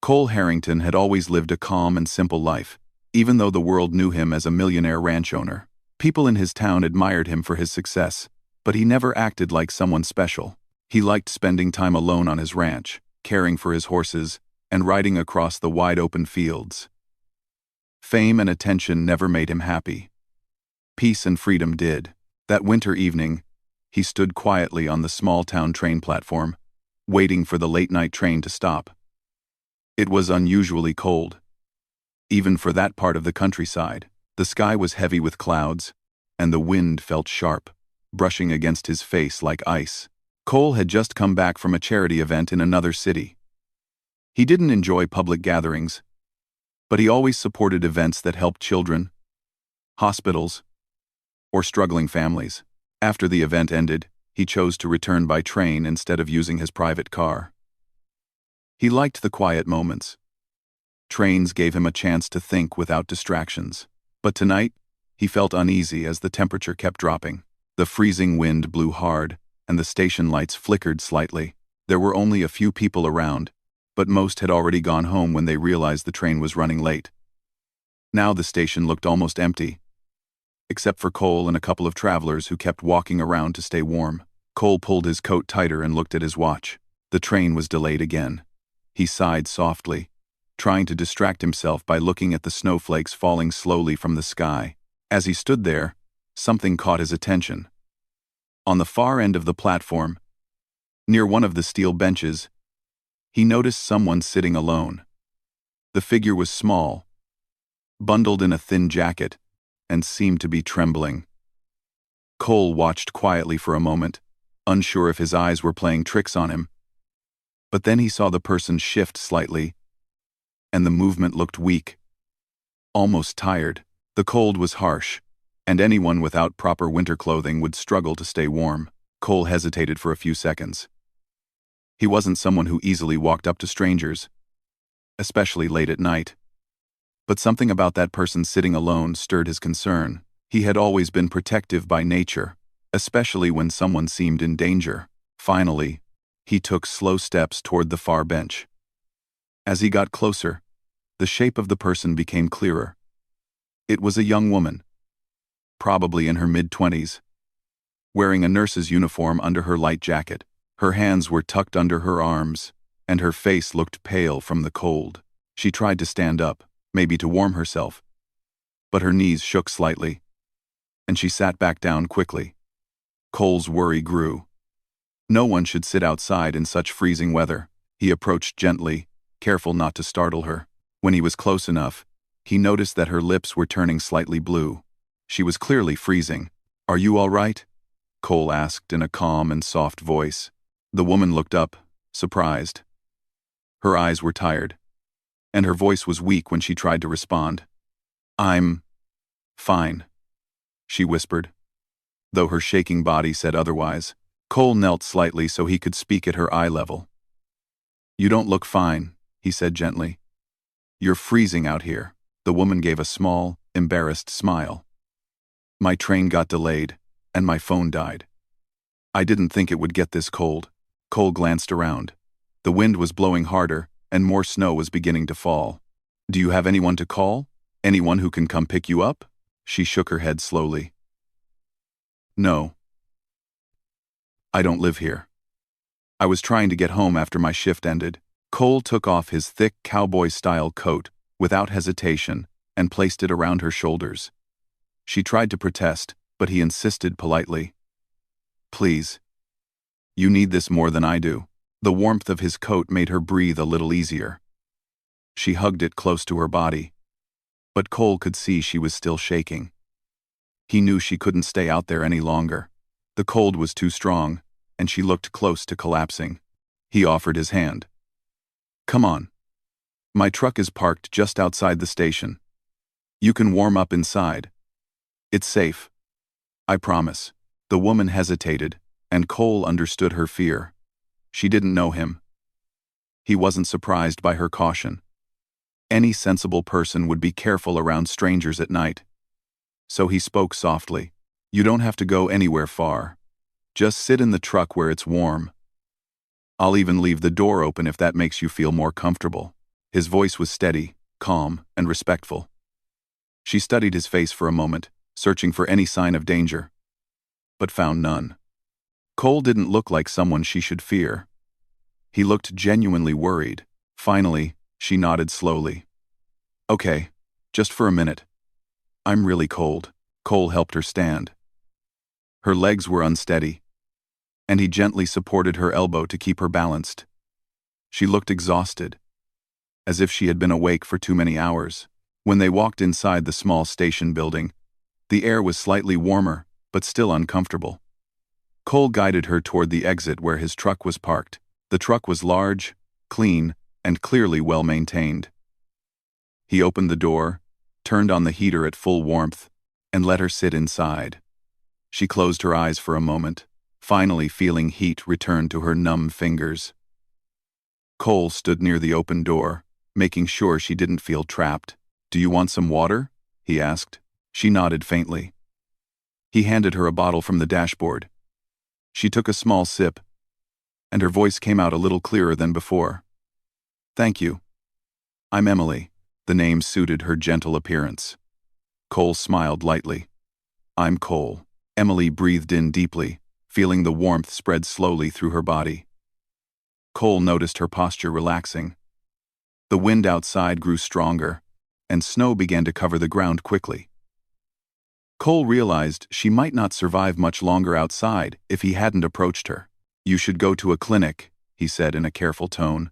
Cole Harrington had always lived a calm and simple life, even though the world knew him as a millionaire ranch owner. People in his town admired him for his success, but he never acted like someone special. He liked spending time alone on his ranch, caring for his horses, and riding across the wide-open fields. Fame and attention never made him happy. Peace and freedom did. That winter evening, he stood quietly on the small-town train platform, waiting for the late-night train to stop. It was unusually cold. Even for that part of the countryside, the sky was heavy with clouds, and the wind felt sharp, brushing against his face like ice. Cole had just come back from a charity event in another city. He didn't enjoy public gatherings, but he always supported events that helped children, hospitals, or struggling families. After the event ended, he chose to return by train instead of using his private car. He liked the quiet moments. Trains gave him a chance to think without distractions. But tonight, he felt uneasy as the temperature kept dropping. The freezing wind blew hard, and the station lights flickered slightly. There were only a few people around, but most had already gone home when they realized the train was running late. Now the station looked almost empty, except for Cole and a couple of travelers who kept walking around to stay warm. Cole pulled his coat tighter and looked at his watch. The train was delayed again. He sighed softly, trying to distract himself by looking at the snowflakes falling slowly from the sky. As he stood there, something caught his attention. On the far end of the platform, near one of the steel benches, he noticed someone sitting alone. The figure was small, bundled in a thin jacket, and seemed to be trembling. Cole watched quietly for a moment, unsure if his eyes were playing tricks on him. But then he saw the person shift slightly, and the movement looked weak, almost tired. The cold was harsh, and anyone without proper winter clothing would struggle to stay warm. Cole hesitated for a few seconds. He wasn't someone who easily walked up to strangers, especially late at night. But something about that person sitting alone stirred his concern. He had always been protective by nature, especially when someone seemed in danger. Finally, he took slow steps toward the far bench. As he got closer, the shape of the person became clearer. It was a young woman, probably in her mid-20s, wearing a nurse's uniform under her light jacket. Her hands were tucked under her arms, and her face looked pale from the cold. She tried to stand up, maybe to warm herself, but her knees shook slightly, and she sat back down quickly. Cole's worry grew. No one should sit outside in such freezing weather. He approached gently, careful not to startle her. When he was close enough, he noticed that her lips were turning slightly blue. She was clearly freezing. "Are you all right?" Cole asked in a calm and soft voice. The woman looked up, surprised. Her eyes were tired, and her voice was weak when she tried to respond. "I'm fine," she whispered, though her shaking body said otherwise. Cole knelt slightly so he could speak at her eye level. "You don't look fine," he said gently. "You're freezing out here." The woman gave a small, embarrassed smile. "My train got delayed, and my phone died. I didn't think it would get this cold." Cole glanced around. The wind was blowing harder, and more snow was beginning to fall. "Do you have anyone to call? Anyone who can come pick you up?" She shook her head slowly. "No. I don't live here. I was trying to get home after my shift ended." Cole took off his thick cowboy-style coat without hesitation and placed it around her shoulders. She tried to protest, but he insisted politely. "Please. You need this more than I do." The warmth of his coat made her breathe a little easier. She hugged it close to her body, but Cole could see she was still shaking. He knew she couldn't stay out there any longer. The cold was too strong, and she looked close to collapsing. He offered his hand. "Come on. My truck is parked just outside the station. You can warm up inside. It's safe. I promise." The woman hesitated, and Cole understood her fear. She didn't know him. He wasn't surprised by her caution. Any sensible person would be careful around strangers at night. So he spoke softly. "You don't have to go anywhere far. Just sit in the truck where it's warm. I'll even leave the door open if that makes you feel more comfortable." His voice was steady, calm, and respectful. She studied his face for a moment, searching for any sign of danger, but found none. Cole didn't look like someone she should fear. He looked genuinely worried. Finally, she nodded slowly. "Okay, just for a minute. I'm really cold." Cole helped her stand. Her legs were unsteady, and he gently supported her elbow to keep her balanced. She looked exhausted, as if she had been awake for too many hours. When they walked inside the small station building, the air was slightly warmer, but still uncomfortable. Cole guided her toward the exit where his truck was parked. The truck was large, clean, and clearly well maintained. He opened the door, turned on the heater at full warmth, and let her sit inside. She closed her eyes for a moment, finally feeling heat return to her numb fingers. Cole stood near the open door, making sure she didn't feel trapped. "Do you want some water?" he asked. She nodded faintly. He handed her a bottle from the dashboard. She took a small sip, and her voice came out a little clearer than before. "Thank you. I'm Emily." The name suited her gentle appearance. Cole smiled lightly. "I'm Cole." Emily breathed in deeply, feeling the warmth spread slowly through her body. Cole noticed her posture relaxing. The wind outside grew stronger, and snow began to cover the ground quickly. Cole realized she might not survive much longer outside if he hadn't approached her. "You should go to a clinic," he said in a careful tone.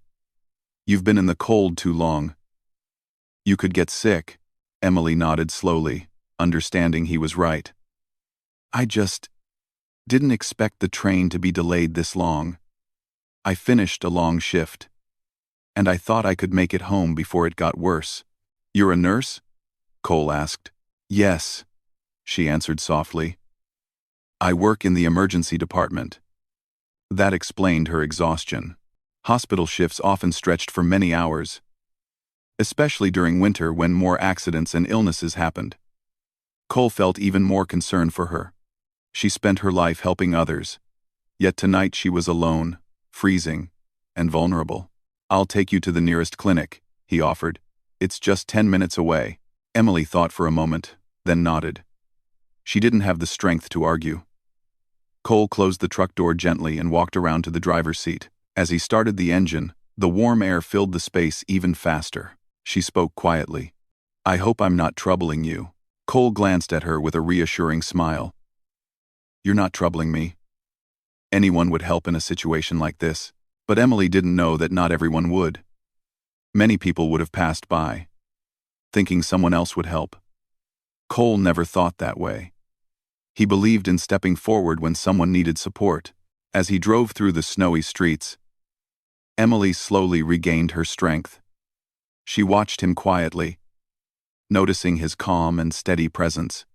"You've been in the cold too long. You could get sick." Emily nodded slowly, understanding he was right. "I just didn't expect the train to be delayed this long. I finished a long shift, and I thought I could make it home before it got worse." "You're a nurse?" Cole asked. "Yes," she answered softly. "I work in the emergency department." That explained her exhaustion. Hospital shifts often stretched for many hours, especially during winter when more accidents and illnesses happened. Cole felt even more concern for her. She spent her life helping others, yet tonight she was alone, freezing, and vulnerable. "I'll take you to the nearest clinic," he offered. "It's just 10 minutes away." Emily thought for a moment, then nodded. She didn't have the strength to argue. Cole closed the truck door gently and walked around to the driver's seat. As he started the engine, the warm air filled the space even faster. She spoke quietly. "I hope I'm not troubling you." Cole glanced at her with a reassuring smile. "You're not troubling me. Anyone would help in a situation like this." But Emily didn't know that not everyone would. Many people would have passed by, thinking someone else would help. Cole never thought that way. He believed in stepping forward when someone needed support. As he drove through the snowy streets, Emily slowly regained her strength. She watched him quietly, noticing his calm and steady presence.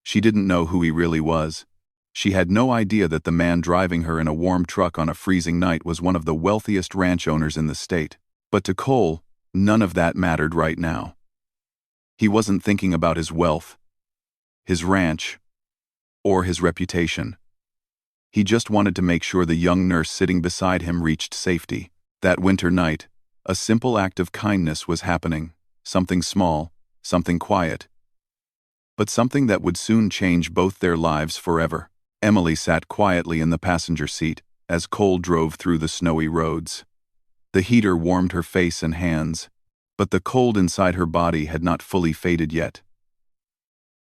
She didn't know who he really was. She had no idea that the man driving her in a warm truck on a freezing night was one of the wealthiest ranch owners in the state. But to Cole, none of that mattered right now. He wasn't thinking about his wealth, his ranch, or his reputation. He just wanted to make sure the young nurse sitting beside him reached safety. That winter night, a simple act of kindness was happening, something small, something quiet, but something that would soon change both their lives forever. Emily sat quietly in the passenger seat as Cole drove through the snowy roads. The heater warmed her face and hands, but the cold inside her body had not fully faded yet.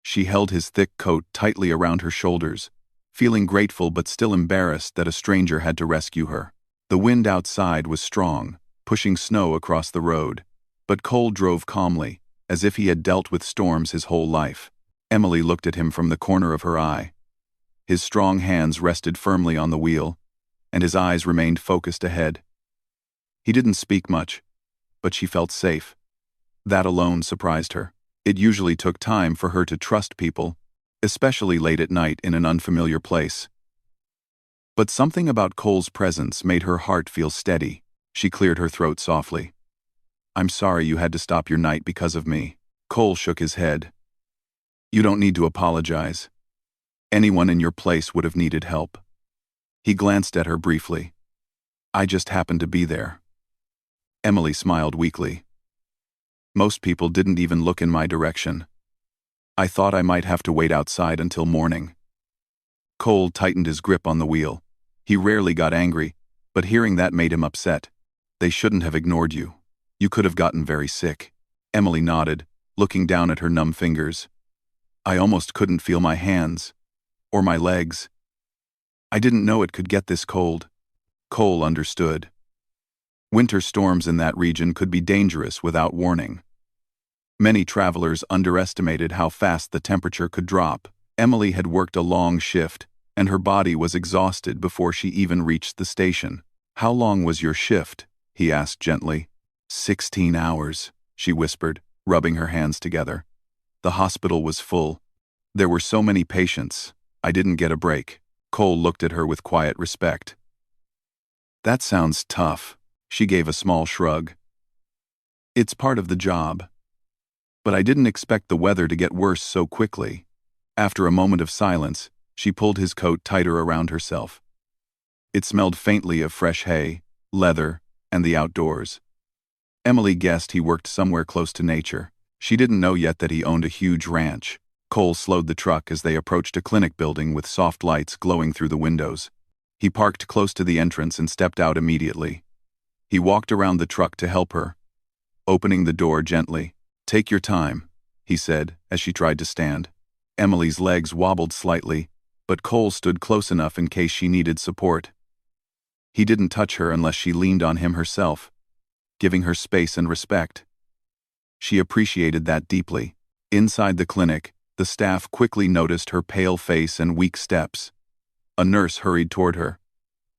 She held his thick coat tightly around her shoulders, feeling grateful but still embarrassed that a stranger had to rescue her. The wind outside was strong, pushing snow across the road, but Cole drove calmly, as if he had dealt with storms his whole life. Emily looked at him from the corner of her eye. His strong hands rested firmly on the wheel, and his eyes remained focused ahead. He didn't speak much, but she felt safe. That alone surprised her. It usually took time for her to trust people, especially late at night in an unfamiliar place. But something about Cole's presence made her heart feel steady. She cleared her throat softly. "I'm sorry you had to stop your night because of me." Cole shook his head. "You don't need to apologize. Anyone in your place would have needed help." He glanced at her briefly. "I just happened to be there." Emily smiled weakly. Most people didn't even look in my direction. I thought I might have to wait outside until morning. Cole tightened his grip on the wheel. He rarely got angry, but hearing that made him upset. They shouldn't have ignored you. You could have gotten very sick. Emily nodded, looking down at her numb fingers. I almost couldn't feel my hands. Or my legs. I didn't know it could get this cold. Cole understood. Winter storms in that region could be dangerous without warning. Many travelers underestimated how fast the temperature could drop. Emily had worked a long shift, and her body was exhausted before she even reached the station. How long was your shift? He asked gently. 16 hours, she whispered, rubbing her hands together. The hospital was full. There were so many patients. I didn't get a break. Cole looked at her with quiet respect. That sounds tough. She gave a small shrug. It's part of the job. But I didn't expect the weather to get worse so quickly. After a moment of silence, she pulled his coat tighter around herself. It smelled faintly of fresh hay, leather, and the outdoors. Emily guessed he worked somewhere close to nature. She didn't know yet that he owned a huge ranch. Cole slowed the truck as they approached a clinic building with soft lights glowing through the windows. He parked close to the entrance and stepped out immediately. He walked around the truck to help her, opening the door gently. Take your time, he said as she tried to stand. Emily's legs wobbled slightly, but Cole stood close enough in case she needed support. He didn't touch her unless she leaned on him herself, giving her space and respect. She appreciated that deeply. Inside the clinic, the staff quickly noticed her pale face and weak steps. A nurse hurried toward her.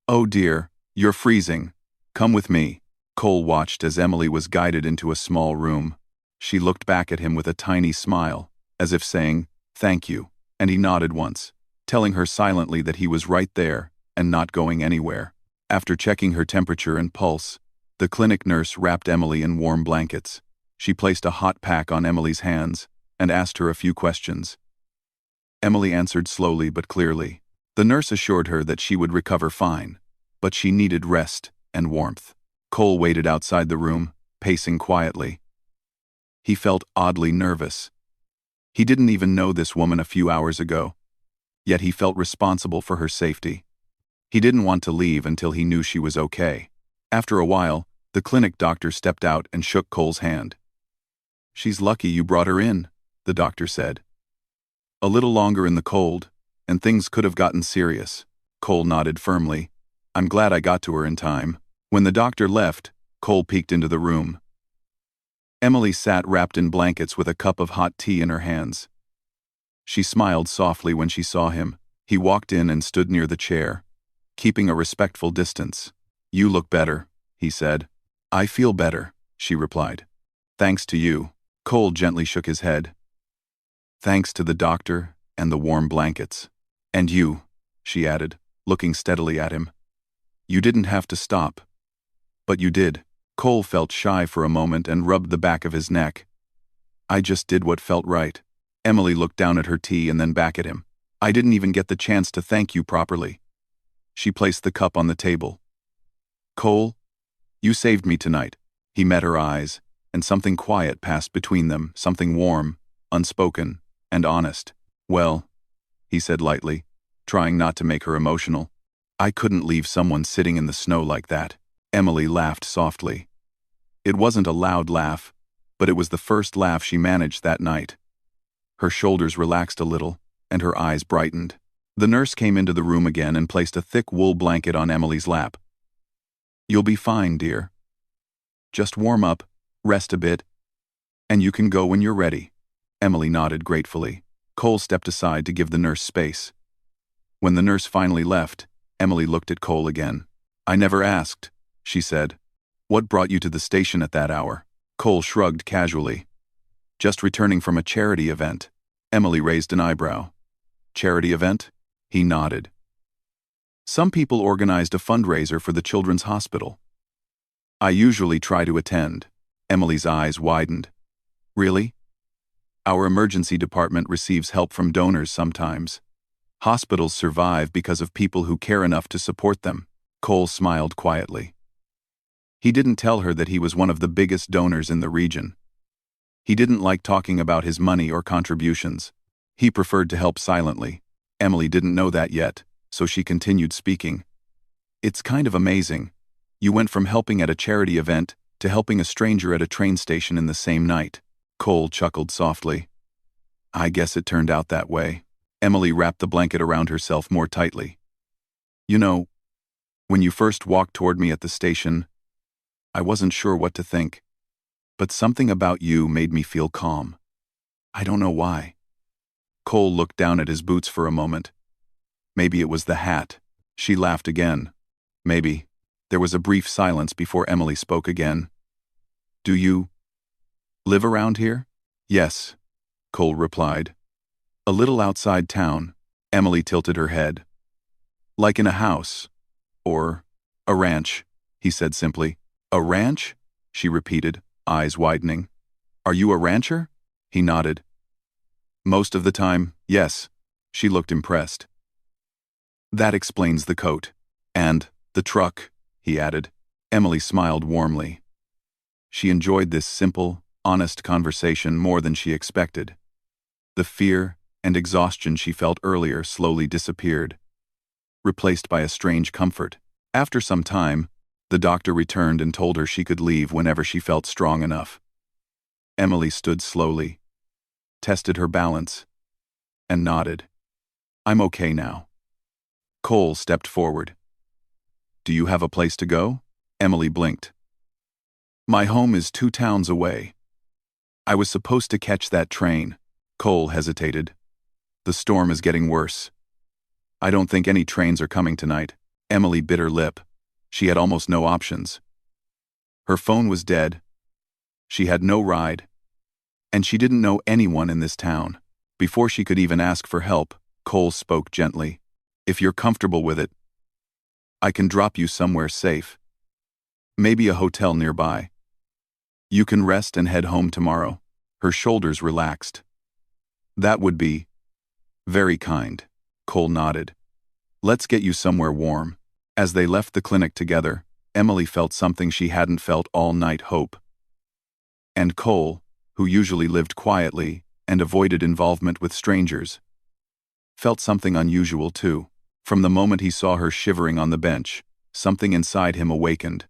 Oh dear, you're freezing. Come with me. Cole watched as Emily was guided into a small room. She looked back at him with a tiny smile, as if saying, thank you, and he nodded once, telling her silently that he was right there and not going anywhere. After checking her temperature and pulse, the clinic nurse wrapped Emily in warm blankets. She placed a hot pack on Emily's hands and asked her a few questions. Emily answered slowly but clearly. The nurse assured her that she would recover fine, but she needed rest and warmth. Cole waited outside the room, pacing quietly. He felt oddly nervous. He didn't even know this woman a few hours ago, yet he felt responsible for her safety. He didn't want to leave until he knew she was okay. After a while, the clinic doctor stepped out and shook Cole's hand. She's lucky you brought her in, the doctor said. A little longer in the cold, and things could have gotten serious. Cole nodded firmly. I'm glad I got to her in time. When the doctor left, Cole peeked into the room. Emily sat wrapped in blankets with a cup of hot tea in her hands. She smiled softly when she saw him. He walked in and stood near the chair, keeping a respectful distance. You look better, he said. I feel better, she replied. Thanks to you. Cole gently shook his head. Thanks to the doctor and the warm blankets. And you, she added, looking steadily at him. You didn't have to stop. But you did. Cole felt shy for a moment and rubbed the back of his neck. I just did what felt right. Emily looked down at her tea and then back at him. I didn't even get the chance to thank you properly. She placed the cup on the table. Cole, you saved me tonight. He met her eyes, and something quiet passed between them, something warm, unspoken, and honest. Well, he said lightly, trying not to make her emotional. I couldn't leave someone sitting in the snow like that. Emily laughed softly. It wasn't a loud laugh, but it was the first laugh she managed that night. Her shoulders relaxed a little, and her eyes brightened. The nurse came into the room again and placed a thick wool blanket on Emily's lap. You'll be fine, dear. Just warm up, rest a bit, and you can go when you're ready. Emily nodded gratefully. Cole stepped aside to give the nurse space. When the nurse finally left, Emily looked at Cole again. I never asked, she said. What brought you to the station at that hour? Cole shrugged casually. Just returning from a charity event. Emily raised an eyebrow. Charity event? He nodded. Some people organized a fundraiser for the children's hospital. I usually try to attend. Emily's eyes widened. Really? Our emergency department receives help from donors sometimes. Hospitals survive because of people who care enough to support them. Cole smiled quietly. He didn't tell her that he was one of the biggest donors in the region. He didn't like talking about his money or contributions. He preferred to help silently. Emily didn't know that yet, so she continued speaking. It's kind of amazing. You went from helping at a charity event to helping a stranger at a train station in the same night. Cole chuckled softly. I guess it turned out that way. Emily wrapped the blanket around herself more tightly. You know, when you first walked toward me at the station, I wasn't sure what to think. But something about you made me feel calm. I don't know why. Cole looked down at his boots for a moment. Maybe it was the hat. She laughed again. Maybe. There was a brief silence before Emily spoke again. Do you live around here? Yes, Cole replied. A little outside town. Emily tilted her head. Like in a house. Or a ranch, he said simply. A ranch? She repeated, eyes widening. Are you a rancher? He nodded. Most of the time, yes. She looked impressed. That explains the coat. And the truck, he added. Emily smiled warmly. She enjoyed this simple, honest conversation more than she expected. The fear and exhaustion she felt earlier slowly disappeared, replaced by a strange comfort. After some time, the doctor returned and told her she could leave whenever she felt strong enough. Emily stood slowly, tested her balance, and nodded. I'm okay now. Cole stepped forward. Do you have a place to go? Emily blinked. My home is 2 towns away. I was supposed to catch that train. Cole hesitated. The storm is getting worse. I don't think any trains are coming tonight. Emily bit her lip. She had almost no options. Her phone was dead. She had no ride. And she didn't know anyone in this town. Before she could even ask for help, Cole spoke gently. If you're comfortable with it, I can drop you somewhere safe. Maybe a hotel nearby. You can rest and head home tomorrow. Her shoulders relaxed. That would be very kind. Cole nodded. Let's get you somewhere warm. As they left the clinic together, Emily felt something she hadn't felt all night: hope. And Cole, who usually lived quietly and avoided involvement with strangers, felt something unusual too. From the moment he saw her shivering on the bench, something inside him awakened.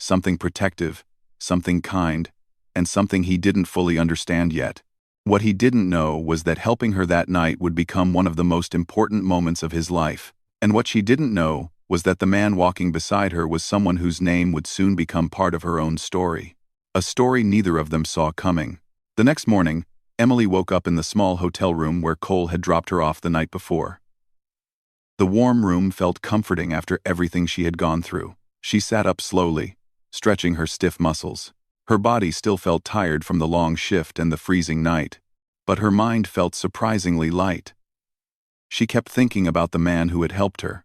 Something protective, something kind, and something he didn't fully understand yet. What he didn't know was that helping her that night would become one of the most important moments of his life. And what she didn't know was that the man walking beside her was someone whose name would soon become part of her own story. A story neither of them saw coming. The next morning, Emily woke up in the small hotel room where Cole had dropped her off the night before. The warm room felt comforting after everything she had gone through. She sat up slowly, stretching her stiff muscles. Her body still felt tired from the long shift and the freezing night, but her mind felt surprisingly light. She kept thinking about the man who had helped her.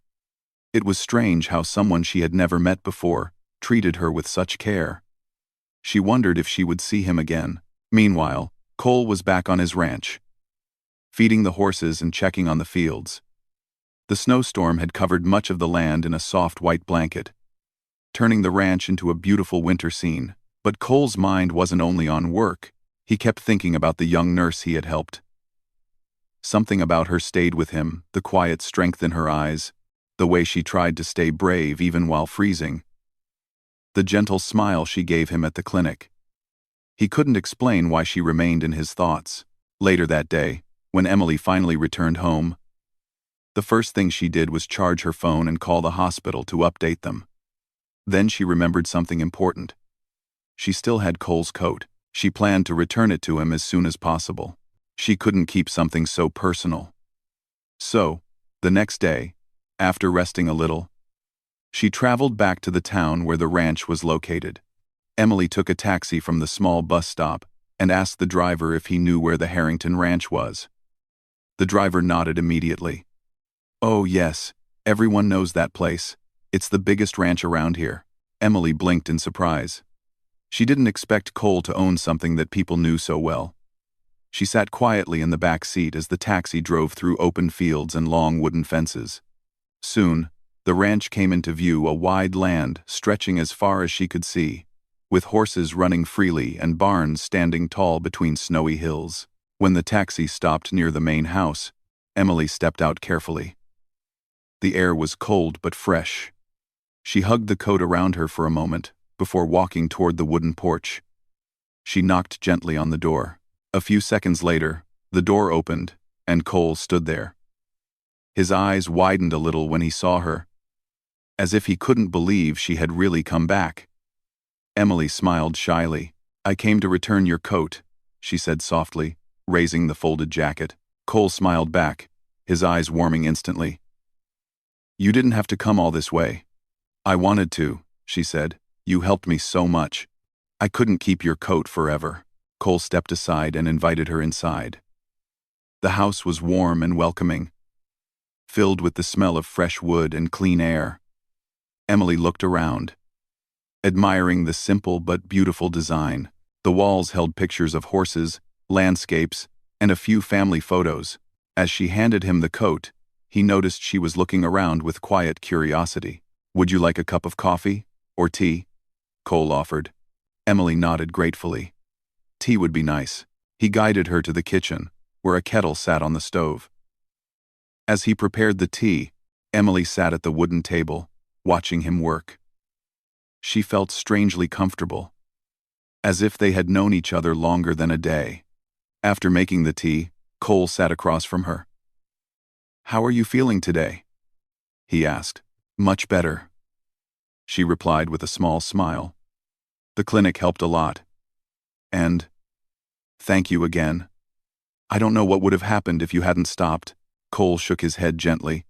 It was strange how someone she had never met before treated her with such care. She wondered if she would see him again. Meanwhile, Cole was back on his ranch, feeding the horses and checking on the fields. The snowstorm had covered much of the land in a soft white blanket, turning the ranch into a beautiful winter scene. But Cole's mind wasn't only on work. He kept thinking about the young nurse he had helped. Something about her stayed with him, the quiet strength in her eyes, the way she tried to stay brave even while freezing, the gentle smile she gave him at the clinic. He couldn't explain why she remained in his thoughts. Later that day, when Emily finally returned home, the first thing she did was charge her phone and call the hospital to update them. Then she remembered something important. She still had Cole's coat. She planned to return it to him as soon as possible. She couldn't keep something so personal. So, the next day, after resting a little, she traveled back to the town where the ranch was located. Emily took a taxi from the small bus stop and asked the driver if he knew where the Harrington Ranch was. The driver nodded immediately. Oh yes, everyone knows that place. It's the biggest ranch around here. Emily blinked in surprise. She didn't expect Cole to own something that people knew so well. She sat quietly in the back seat as the taxi drove through open fields and long wooden fences. Soon, The ranch came into view, a wide land stretching as far as she could see, with horses running freely and barns standing tall between snowy hills. When the taxi stopped near the main house, Emily stepped out carefully. The air was cold but fresh. She hugged the coat around her for a moment before walking toward the wooden porch. She knocked gently on the door. A few seconds later, the door opened, and Cole stood there. His eyes widened a little when he saw her, as if he couldn't believe she had really come back. Emily smiled shyly. "I came to return your coat," she said softly, raising the folded jacket. Cole smiled back, his eyes warming instantly. "You didn't have to come all this way." "I wanted to," she said. "You helped me so much. I couldn't keep your coat forever." Cole stepped aside and invited her inside. The house was warm and welcoming, filled with the smell of fresh wood and clean air. Emily looked around, admiring the simple but beautiful design. The walls held pictures of horses, landscapes, and a few family photos. As she handed him the coat, he noticed she was looking around with quiet curiosity. "Would you like a cup of coffee? Or tea?" Cole offered. Emily nodded gratefully. Tea would be nice. He guided her to the kitchen, where a kettle sat on the stove. As he prepared the tea, Emily sat at the wooden table, watching him work. She felt strangely comfortable, as if they had known each other longer than a day. After making the tea, Cole sat across from her. "How are you feeling today?" he asked. "Much better," she replied with a small smile. "The clinic helped a lot. And thank you again. I don't know what would have happened if you hadn't stopped." Cole shook his head gently.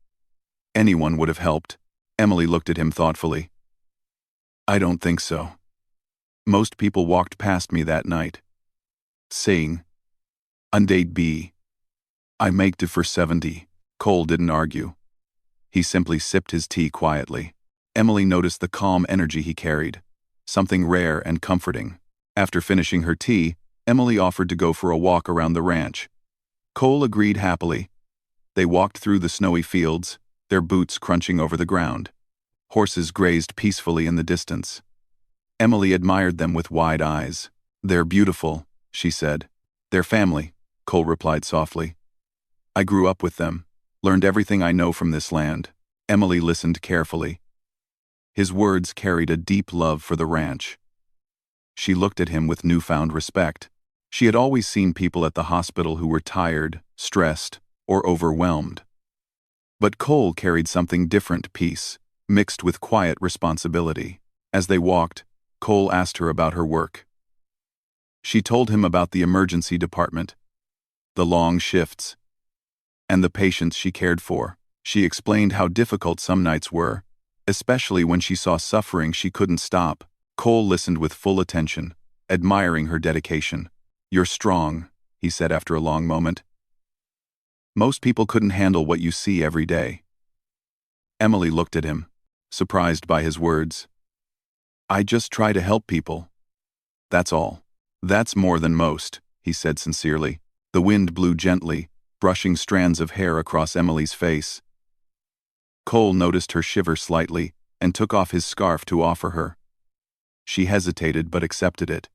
"Anyone would have helped." Emily looked at him thoughtfully. "I don't think so. Most people walked past me that night, saying, 'Untamed. I maked it for 70. Cole didn't argue. He simply sipped his tea quietly. Emily noticed the calm energy he carried, something rare and comforting. After finishing her tea, Emily offered to go for a walk around the ranch. Cole agreed happily. They walked through the snowy fields, their boots crunching over the ground. Horses grazed peacefully in the distance. Emily admired them with wide eyes. "They're beautiful," she said. "They're family," Cole replied softly. "I grew up with them, learned everything I know from this land." Emily listened carefully. His words carried a deep love for the ranch. She looked at him with newfound respect. She had always seen people at the hospital who were tired, stressed, or overwhelmed. But Cole carried something different, peace, mixed with quiet responsibility. As they walked, Cole asked her about her work. She told him about the emergency department, the long shifts, and the patients she cared for. She explained how difficult some nights were, especially when she saw suffering she couldn't stop. Cole listened with full attention, admiring her dedication. "You're strong," he said after a long moment. "Most people couldn't handle what you see every day." Emily looked at him, surprised by his words. "I just try to help people. That's all." "That's more than most," he said sincerely. The wind blew gently, brushing strands of hair across Emily's face. Cole noticed her shiver slightly and took off his scarf to offer her. She hesitated but accepted it.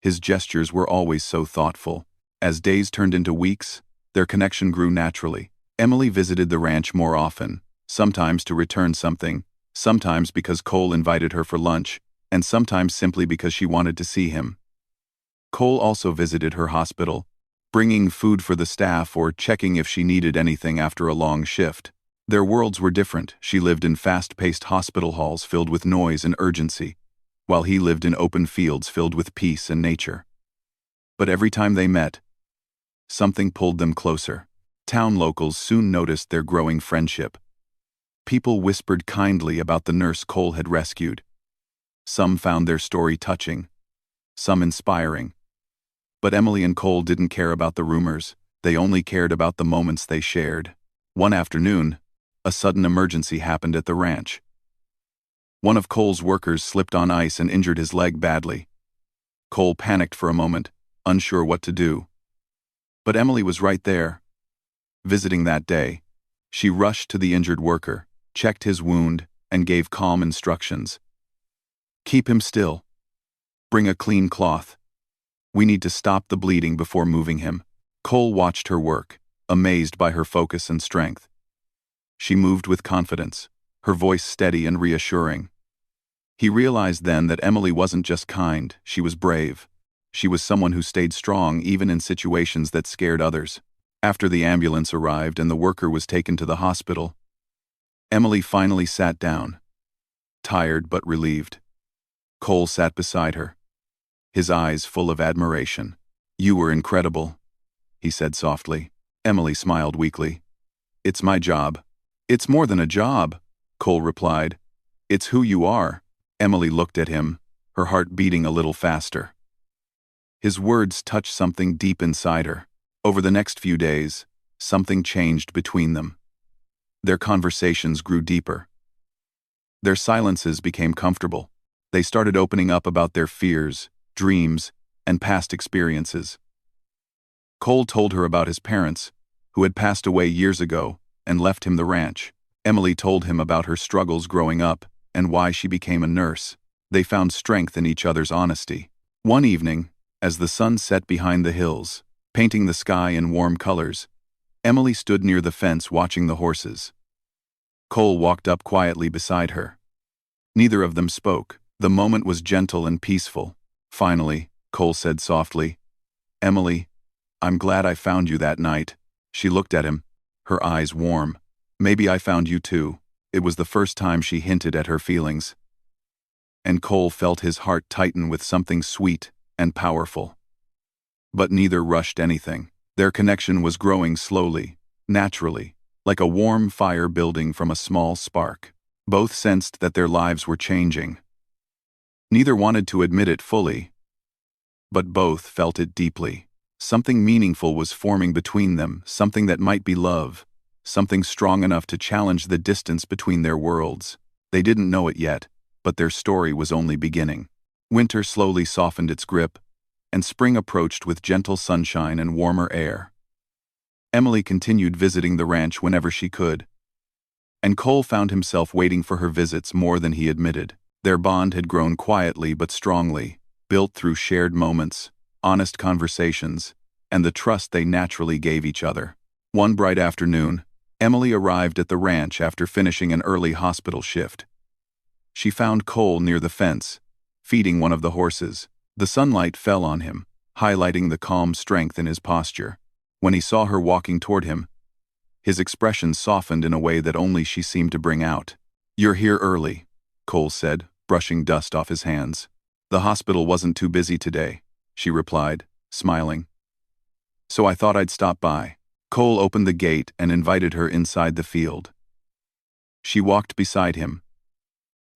His gestures were always so thoughtful. As days turned into weeks, their connection grew naturally. Emily visited the ranch more often, sometimes to return something, sometimes because Cole invited her for lunch, and sometimes simply because she wanted to see him. Cole also visited her hospital, bringing food for the staff or checking if she needed anything after a long shift. Their worlds were different. She lived in fast-paced hospital halls filled with noise and urgency, while he lived in open fields filled with peace and nature. But every time they met, something pulled them closer. Town locals soon noticed their growing friendship. People whispered kindly about the nurse Cole had rescued. Some found their story touching, some inspiring. But Emily and Cole didn't care about the rumors. They only cared about the moments they shared. One afternoon, a sudden emergency happened at the ranch. One of Cole's workers slipped on ice and injured his leg badly. Cole panicked for a moment, unsure what to do. But Emily was right there. Visiting that day, she rushed to the injured worker, checked his wound, and gave calm instructions. Keep him still. Bring a clean cloth. We need to stop the bleeding before moving him. Cole watched her work, amazed by her focus and strength. She moved with confidence, her voice steady and reassuring. He realized then that Emily wasn't just kind, she was brave. She was someone who stayed strong even in situations that scared others. After the ambulance arrived and the worker was taken to the hospital, Emily finally sat down, tired but relieved. Cole sat beside her, his eyes full of admiration. You were incredible, he said softly. Emily smiled weakly. It's my job. It's more than a job, Cole replied. It's who you are. Emily looked at him, her heart beating a little faster. His words touched something deep inside her. Over the next few days, something changed between them. Their conversations grew deeper. Their silences became comfortable. They started opening up about their fears, dreams, and past experiences. Cole told her about his parents, who had passed away years ago and left him the ranch. Emily told him about her struggles growing up and why she became a nurse. They found strength in each other's honesty. One evening, as the sun set behind the hills, painting the sky in warm colors, Emily stood near the fence watching the horses. Cole walked up quietly beside her. Neither of them spoke. The moment was gentle and peaceful. Finally, Cole said softly, Emily, I'm glad I found you that night. She looked at him, her eyes warm. Maybe I found you too. It was the first time she hinted at her feelings. And Cole felt his heart tighten with something sweet and powerful. But neither rushed anything. Their connection was growing slowly, naturally, like a warm fire building from a small spark. Both sensed that their lives were changing. Neither wanted to admit it fully, but both felt it deeply. Something meaningful was forming between them, something that might be love, something strong enough to challenge the distance between their worlds. They didn't know it yet, but their story was only beginning. Winter slowly softened its grip, and spring approached with gentle sunshine and warmer air. Emily continued visiting the ranch whenever she could, and Cole found himself waiting for her visits more than he admitted. Their bond had grown quietly but strongly, built through shared moments, honest conversations, and the trust they naturally gave each other. One bright afternoon, Emily arrived at the ranch after finishing an early hospital shift. She found Cole near the fence, feeding one of the horses. The sunlight fell on him, highlighting the calm strength in his posture. When he saw her walking toward him, his expression softened in a way that only she seemed to bring out. You're here early, Cole said, brushing dust off his hands. The hospital wasn't too busy today, she replied, smiling. So I thought I'd stop by. Cole opened the gate and invited her inside the field. She walked beside him,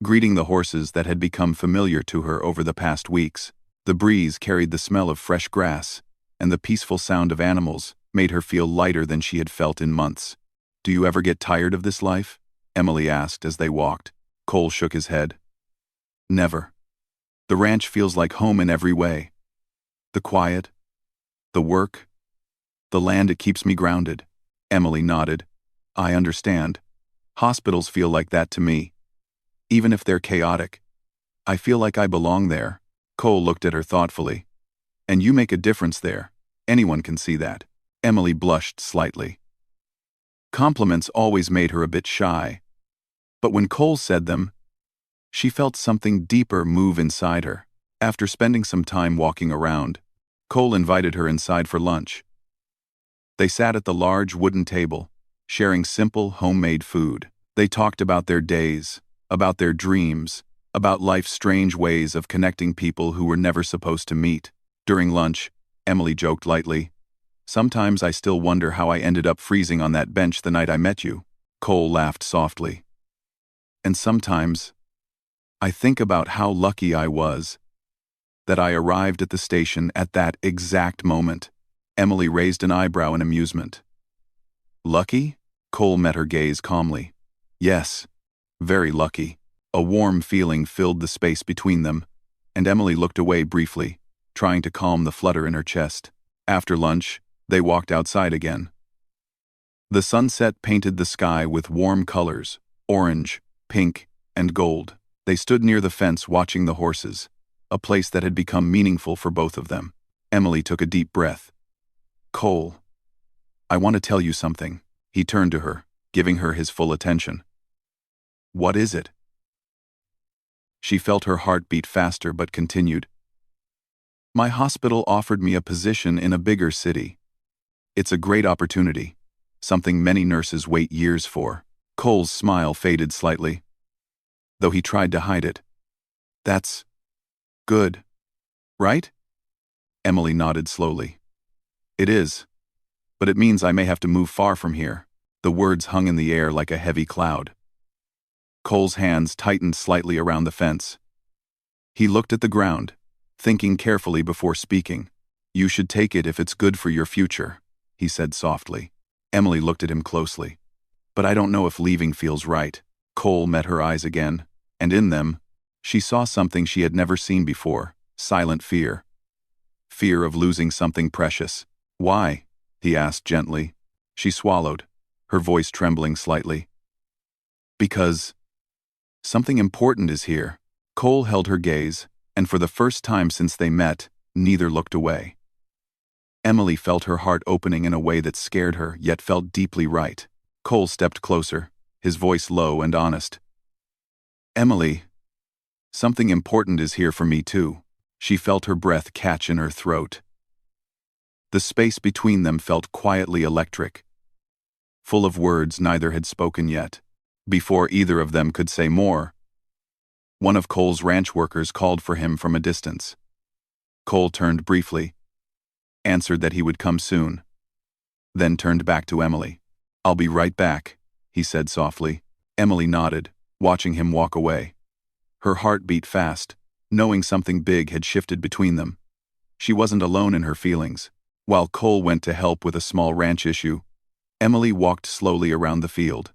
greeting the horses that had become familiar to her over the past weeks. The breeze carried the smell of fresh grass, and the peaceful sound of animals made her feel lighter than she had felt in months. Do you ever get tired of this life? Emily asked as they walked. Cole shook his head. Never. The ranch feels like home in every way. The quiet, the work, the land, it keeps me grounded. Emily nodded. I understand. Hospitals feel like that to me. Even if they're chaotic, I feel like I belong there. Cole looked at her thoughtfully. And you make a difference there. Anyone can see that. Emily blushed slightly. Compliments always made her a bit shy. But when Cole said them, she felt something deeper move inside her. After spending some time walking around, Cole invited her inside for lunch. They sat at the large wooden table, sharing simple, homemade food. They talked about their days, about their dreams, about life's strange ways of connecting people who were never supposed to meet. During lunch, Emily joked lightly, Sometimes I still wonder how I ended up freezing on that bench the night I met you. Cole laughed softly. And sometimes, I think about how lucky I was that I arrived at the station at that exact moment. Emily raised an eyebrow in amusement. Lucky? Cole met her gaze calmly. Yes, very lucky. A warm feeling filled the space between them, and Emily looked away briefly, trying to calm the flutter in her chest. After lunch, they walked outside again. The sunset painted the sky with warm colors, orange, pink, and gold. They stood near the fence watching the horses, a place that had become meaningful for both of them. Emily took a deep breath. "Cole, I want to tell you something." He turned to her, giving her his full attention. "What is it?" She felt her heart beat faster but continued. "My hospital offered me a position in a bigger city. It's a great opportunity, something many nurses wait years for." Cole's smile faded slightly, though he tried to hide it. "That's good, right?" Emily nodded slowly. "It is, but it means I may have to move far from here." The words hung in the air like a heavy cloud. Cole's hands tightened slightly around the fence. He looked at the ground, thinking carefully before speaking. "You should take it if it's good for your future," he said softly. Emily looked at him closely. "But I don't know if leaving feels right." Cole met her eyes again, and in them, she saw something she had never seen before: silent fear. Fear of losing something precious. "Why?" he asked gently. She swallowed, her voice trembling slightly. "Because something important is here." Cole held her gaze, and for the first time since they met, neither looked away. Emily felt her heart opening in a way that scared her, yet felt deeply right. Cole stepped closer, his voice low and honest. "Emily, something important is here for me too." She felt her breath catch in her throat. The space between them felt quietly electric, full of words neither had spoken yet. Before either of them could say more, one of Cole's ranch workers called for him from a distance. Cole turned briefly, answered that he would come soon, then turned back to Emily. "I'll be right back," he said softly. Emily nodded, watching him walk away. Her heart beat fast, knowing something big had shifted between them. She wasn't alone in her feelings. While Cole went to help with a small ranch issue, Emily walked slowly around the field.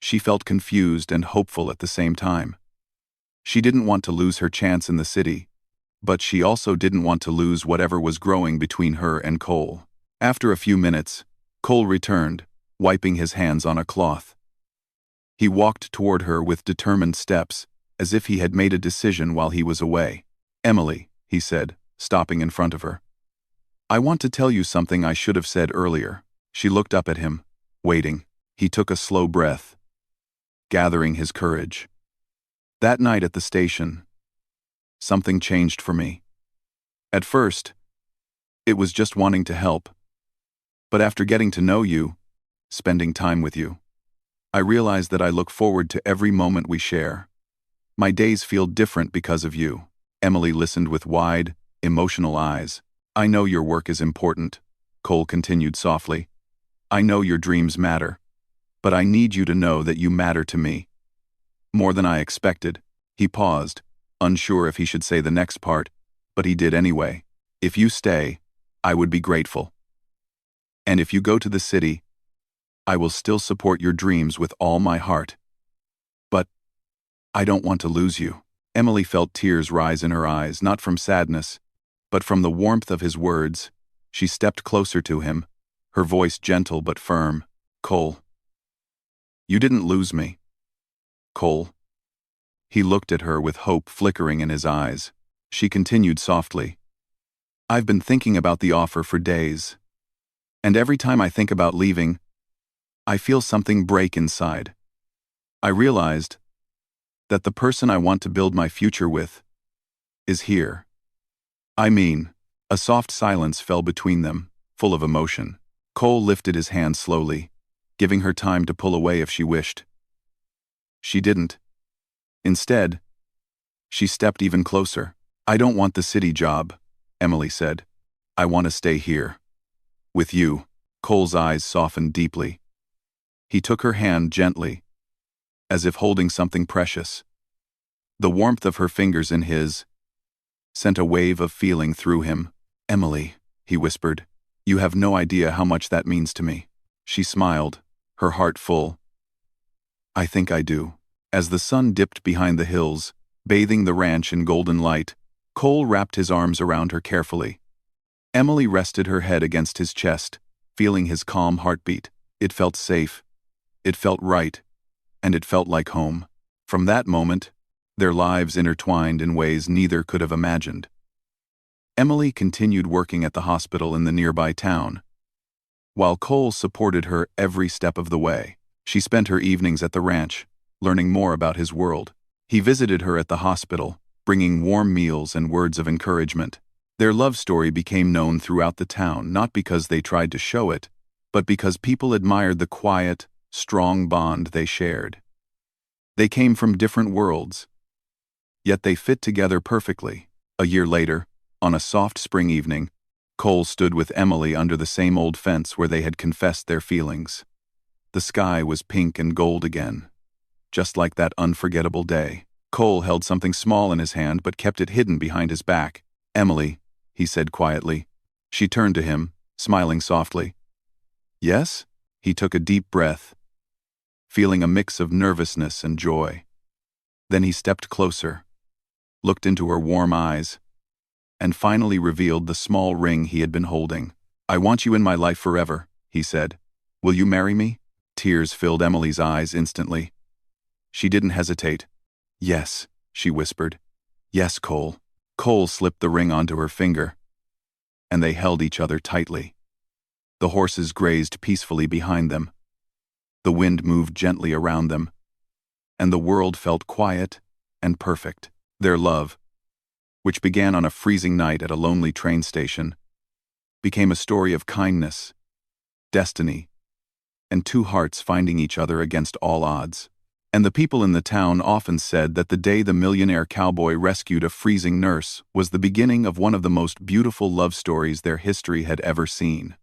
She felt confused and hopeful at the same time. She didn't want to lose her chance in the city, but she also didn't want to lose whatever was growing between her and Cole. After a few minutes, Cole returned, wiping his hands on a cloth. He walked toward her with determined steps, as if he had made a decision while he was away. "Emily," he said, stopping in front of her. "I want to tell you something I should have said earlier." She looked up at him, waiting. He took a slow breath, gathering his courage. "That night at the station, something changed for me. At first, it was just wanting to help. But after getting to know you, spending time with you, I realized that I look forward to every moment we share. My days feel different because of you." Emily listened with wide, emotional eyes. "I know your work is important," Cole continued softly. "I know your dreams matter. But I need you to know that you matter to me. More than I expected." He paused, unsure if he should say the next part, but he did anyway. "If you stay, I would be grateful. And if you go to the city, I will still support your dreams with all my heart. But I don't want to lose you." Emily felt tears rise in her eyes, not from sadness, but from the warmth of his words. She stepped closer to him, her voice gentle but firm. "Cole, you didn't lose me. Cole." He looked at her with hope flickering in his eyes. She continued softly. "I've been thinking about the offer for days. And every time I think about leaving, I feel something break inside. I realized that the person I want to build my future with is here." "I mean," a soft silence fell between them, full of emotion. Cole lifted his hand slowly, giving her time to pull away if she wished. She didn't. Instead, she stepped even closer. "I don't want the city job," Emily said. "I want to stay here. With you." Cole's eyes softened deeply. He took her hand gently, as if holding something precious. The warmth of her fingers in his sent a wave of feeling through him. "Emily," he whispered, "you have no idea how much that means to me." She smiled, her heart full. "I think I do." As the sun dipped behind the hills, bathing the ranch in golden light, Cole wrapped his arms around her carefully. Emily rested her head against his chest, feeling his calm heartbeat. It felt safe. It felt right. and it felt like home. From that moment, their lives intertwined in ways neither could have imagined. Emily continued working at the hospital in the nearby town, while Cole supported her every step of the way. She spent her evenings at the ranch, learning more about his world. He visited her at the hospital, bringing warm meals and words of encouragement. Their love story became known throughout the town not because they tried to show it, but because people admired the quiet, strong bond they shared. They came from different worlds, yet they fit together perfectly. A year later, on a soft spring evening, Cole stood with Emily under the same old fence where they had confessed their feelings. The sky was pink and gold again, just like that unforgettable day. Cole held something small in his hand but kept it hidden behind his back. "Emily," he said quietly. She turned to him, smiling softly. "Yes?" He took a deep breath, feeling a mix of nervousness and joy. Then he stepped closer, looked into her warm eyes, and finally revealed the small ring he had been holding. "I want you in my life forever," he said. "Will you marry me?" Tears filled Emily's eyes instantly. She didn't hesitate. "Yes," she whispered. "Yes, Cole." Cole slipped the ring onto her finger, and they held each other tightly. The horses grazed peacefully behind them. The wind moved gently around them, and the world felt quiet and perfect. Their love, which began on a freezing night at a lonely train station, became a story of kindness, destiny, and two hearts finding each other against all odds. And the people in the town often said that the day the millionaire cowboy rescued a freezing nurse was the beginning of one of the most beautiful love stories their history had ever seen.